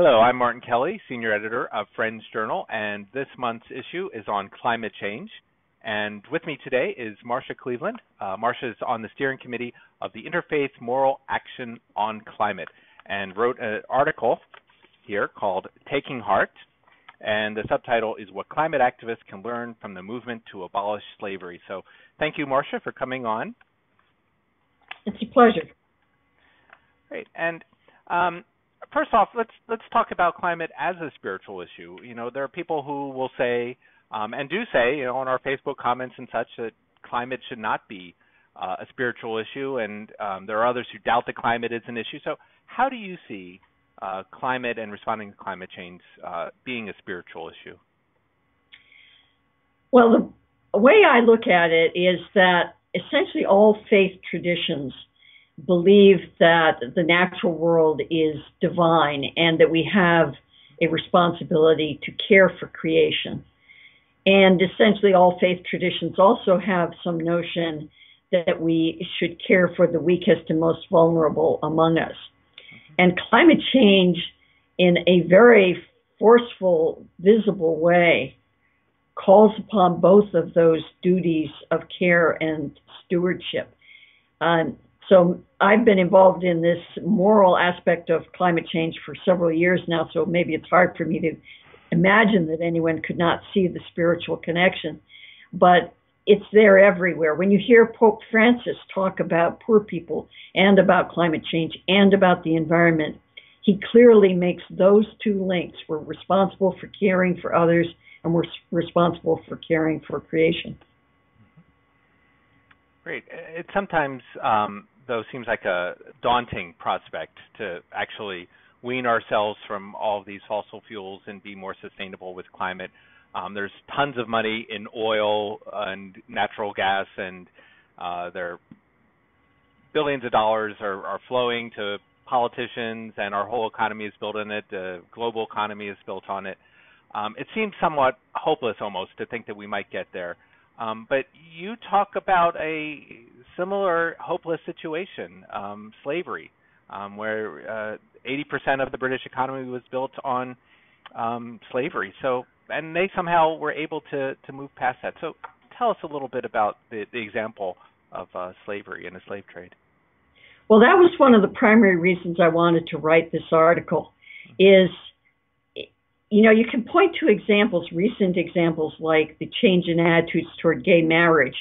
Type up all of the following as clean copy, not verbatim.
Hello, I'm Martin Kelly, Senior Editor of Friends Journal, and this month's issue is on climate change. And with me today is Marcia Cleveland. Marcia is on the steering committee of the Interfaith Moral Action on Climate and wrote an article here called Taking Heart, and the subtitle is What Climate Activists Can Learn from the Movement to Abolish Slavery. So thank you, Marcia, for coming on. It's a pleasure. Great. And first off, let's talk about climate as a spiritual issue. You know, there are people who will say, and do say, you know, on our Facebook comments and such, that climate should not be a spiritual issue, and there are others who doubt that climate is an issue. So, how do you see climate and responding to climate change being a spiritual issue? Well, the way I look at it is that essentially all faith traditions believe that the natural world is divine and that we have a responsibility to care for creation. And essentially all faith traditions also have some notion that we should care for the weakest and most vulnerable among us. And climate change, in a very forceful, visible way, calls upon both of those duties of care and stewardship. So I've been involved in this moral aspect of climate change for several years now, so maybe it's hard for me to imagine that anyone could not see the spiritual connection. But it's there everywhere. When you hear Pope Francis talk about poor people and about climate change and about the environment, he clearly makes those two links. We're responsible for caring for others, and we're responsible for caring for creation. Great. It sometimes, though, seems like a daunting prospect to actually wean ourselves from all of these fossil fuels and be more sustainable with climate. There's tons of money in oil and natural gas, and there are billions of dollars are flowing to politicians, and our whole economy is built on it. The global economy is built on it. It seems somewhat hopeless almost to think that we might get there. But you talk about a similar hopeless situation, slavery, where 80% of the British economy was built on slavery. So, and they somehow were able to move past that. So tell us a little bit about the example of slavery and the slave trade. Well, that was one of the primary reasons I wanted to write this article is, you know, you can point to examples, recent examples like the change in attitudes toward gay marriage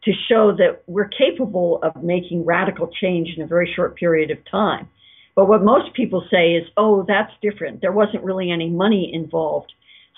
to show that we're capable of making radical change in a very short period of time. But what most people say is, oh, that's different. There wasn't really any money involved.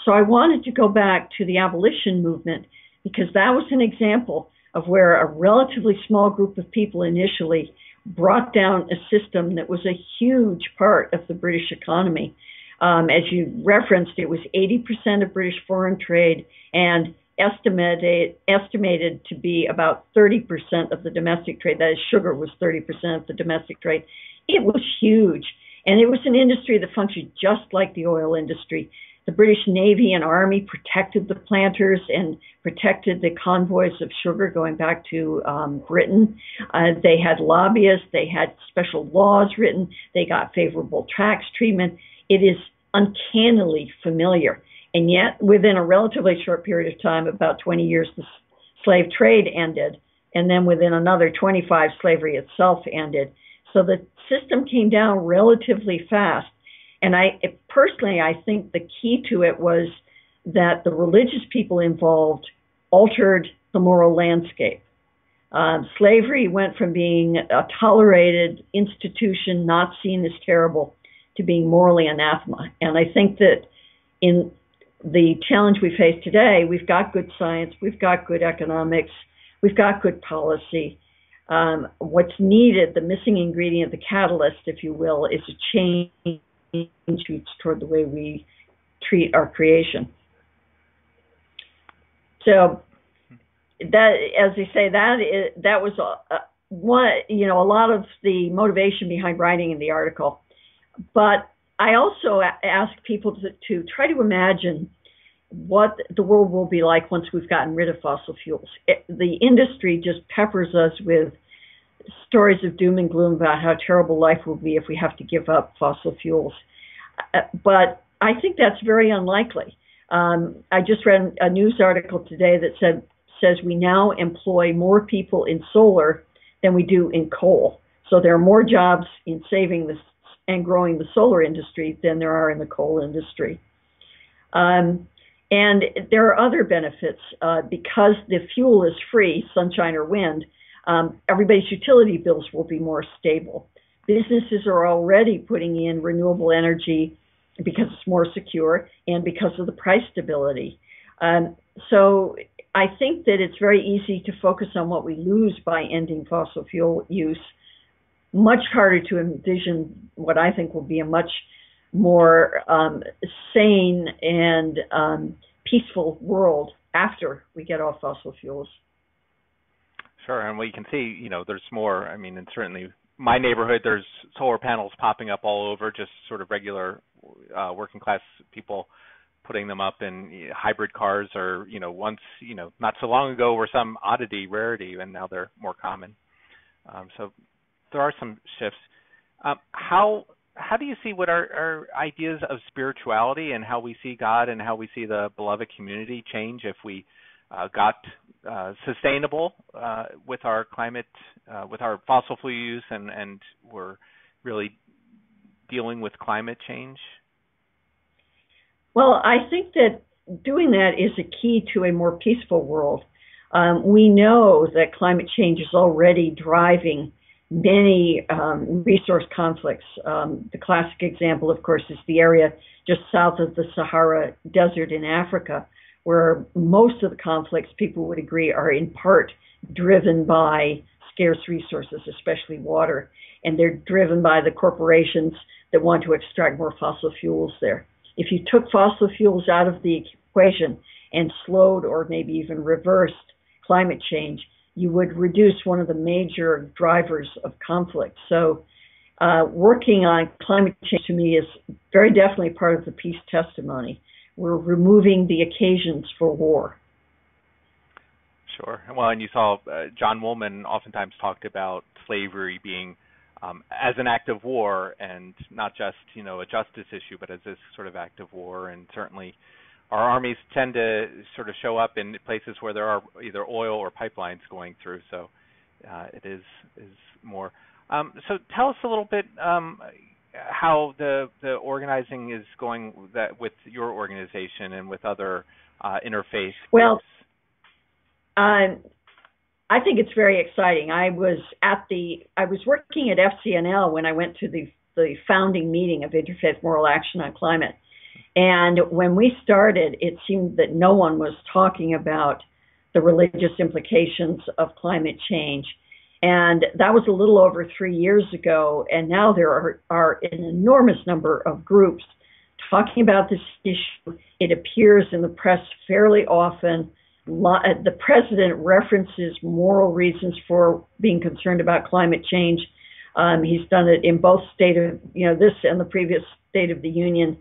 So I wanted to go back to the abolition movement because that was an example of where a relatively small group of people initially brought down a system that was a huge part of the British economy. As you referenced, it was 80% of British foreign trade and estimated to be about 30% of the domestic trade. That is, sugar was 30% of the domestic trade. It was huge, and it was an industry that functioned just like the oil industry. The British Navy and Army protected the planters and protected the convoys of sugar going back to Britain. They had lobbyists. They had special laws written. They got favorable tax treatment. It is uncannily familiar. And yet, within a relatively short period of time, about 20 years, the slave trade ended. And then within another 25, slavery itself ended. So the system came down relatively fast. And I think the key to it was that the religious people involved altered the moral landscape. Slavery went from being a tolerated institution, not seen as terrible, to being morally anathema. And I think that in the challenge we face today, we've got good science, we've got good economics, we've got good policy. What's needed, the missing ingredient, the catalyst, if you will, is a change toward the way we treat our creation. So that, as I say, that was one, you know, a lot of the motivation behind writing the article. But I also ask people to try to imagine what the world will be like once we've gotten rid of fossil fuels. The industry just peppers us with stories of doom and gloom about how terrible life will be if we have to give up fossil fuels. But I think that's very unlikely. I just read a news article today that says we now employ more people in solar than we do in coal. So there are more jobs in saving this and growing the solar industry than there are in the coal industry. And there are other benefits. Because the fuel is free, sunshine or wind, everybody's utility bills will be more stable. Businesses are already putting in renewable energy because it's more secure and because of the price stability. So I think that it's very easy to focus on what we lose by ending fossil fuel use. Much harder to envision what I think will be a much more sane and peaceful world after we get off fossil fuels. Sure, and we can see, there's more. I mean, and certainly my neighborhood, there's solar panels popping up all over, just sort of regular working class people putting them up in hybrid cars, or, once, not so long ago were some oddity, rarity, and now they're more common. So there are some shifts. How do you see what our ideas of spirituality and how we see God and how we see the beloved community change if we got sustainable with our climate, with our fossil fuel use, and we're really dealing with climate change? Well, I think that doing that is a key to a more peaceful world. We know that climate change is already driving many resource conflicts. The classic example, of course, is the area just south of the Sahara Desert in Africa, where most of the conflicts, people would agree, are in part driven by scarce resources, especially water, and they're driven by the corporations that want to extract more fossil fuels there. If you took fossil fuels out of the equation and slowed or maybe even reversed climate change, you would reduce one of the major drivers of conflict. So working on climate change to me is very definitely part of the peace testimony. We're removing the occasions for war. Sure. Well, and you saw John Woolman oftentimes talked about slavery being as an act of war, and not just, a justice issue, but as this sort of act of war. And certainly our armies tend to sort of show up in places where there are either oil or pipelines going through. So it is more. So tell us a little bit how the organizing is going with your organization and with other interfaith groups. Well, I think it's very exciting. I was working at FCNL when I went to the founding meeting of Interfaith Moral Action on Climate. And when we started, it seemed that no one was talking about the religious implications of climate change. And that was a little over 3 years ago. And now there are an enormous number of groups talking about this issue. It appears in the press fairly often. The president references moral reasons for being concerned about climate change. He's done it in both this and the previous State of the Union.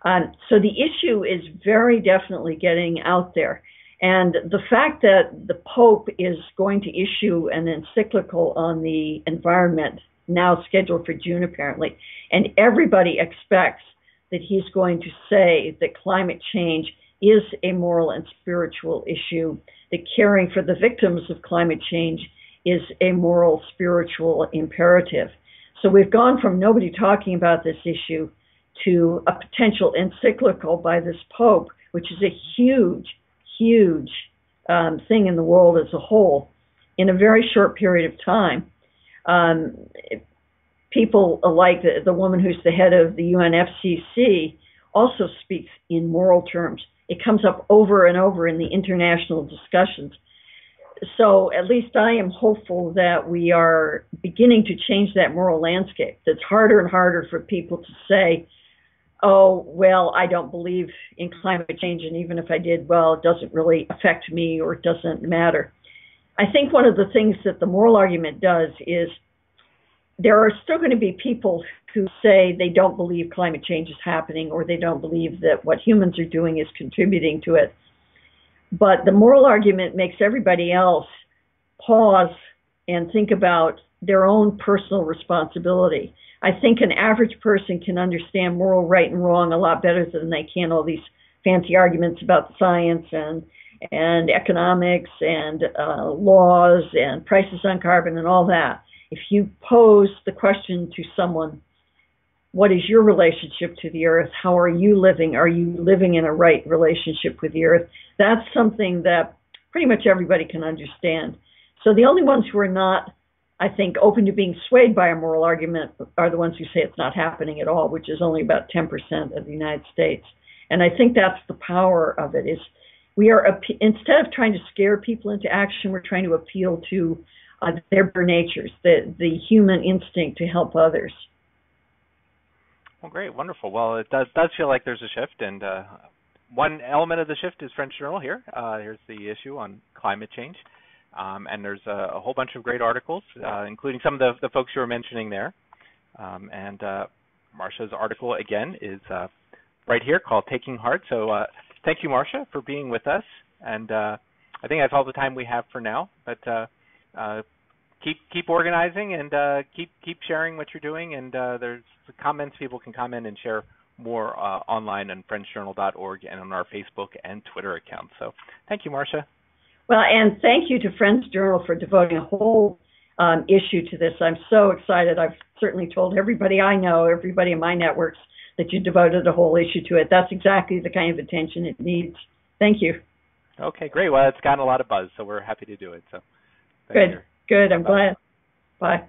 So the issue is very definitely getting out there. And the fact that the Pope is going to issue an encyclical on the environment, now scheduled for June apparently, and everybody expects that he's going to say that climate change is a moral and spiritual issue, that caring for the victims of climate change is a moral, spiritual imperative. So we've gone from nobody talking about this issue to a potential encyclical by this Pope, which is a huge thing in the world as a whole in a very short period of time. People like the woman who's the head of the UNFCCC also speaks in moral terms. It comes up over and over in the international discussions. So at least I am hopeful that we are beginning to change that moral landscape. It's harder and harder for people to say, oh, well, I don't believe in climate change, and even if I did, well, it doesn't really affect me or it doesn't matter. I think one of the things that the moral argument does is there are still going to be people who say they don't believe climate change is happening, or they don't believe that what humans are doing is contributing to it. But the moral argument makes everybody else pause and think about their own personal responsibility. I think an average person can understand moral right and wrong a lot better than they can all these fancy arguments about science and economics and laws and prices on carbon and all that. If you pose the question to someone, what is your relationship to the earth? How are you living? Are you living in a right relationship with the earth? That's something that pretty much everybody can understand. So the only ones who are not, I think, open to being swayed by a moral argument are the ones who say it's not happening at all, which is only about 10% of the United States. And I think that's the power of it, is we are, instead of trying to scare people into action, we're trying to appeal to their natures, the human instinct to help others. Well, great, wonderful. Well, it does feel like there's a shift, and one element of the shift is French Journal here. Here's the issue on climate change, and there's a whole bunch of great articles, including some of the folks you were mentioning there. And Marcia's article, again, is right here called Taking Heart. So thank you, Marcia, for being with us. And I think that's all the time we have for now. But keep organizing and keep sharing what you're doing. And there's comments people can comment and share more online on FrenchJournal.org and on our Facebook and Twitter accounts. So thank you, Marcia. Well, and thank you to French Journal for devoting a whole issue to this. I'm so excited. I've certainly told everybody I know, everybody in my networks, that you devoted a whole issue to it. That's exactly the kind of attention it needs. Thank you. Okay, great. Well, it's gotten a lot of buzz, so we're happy to do it. So good. I'm glad. Bye.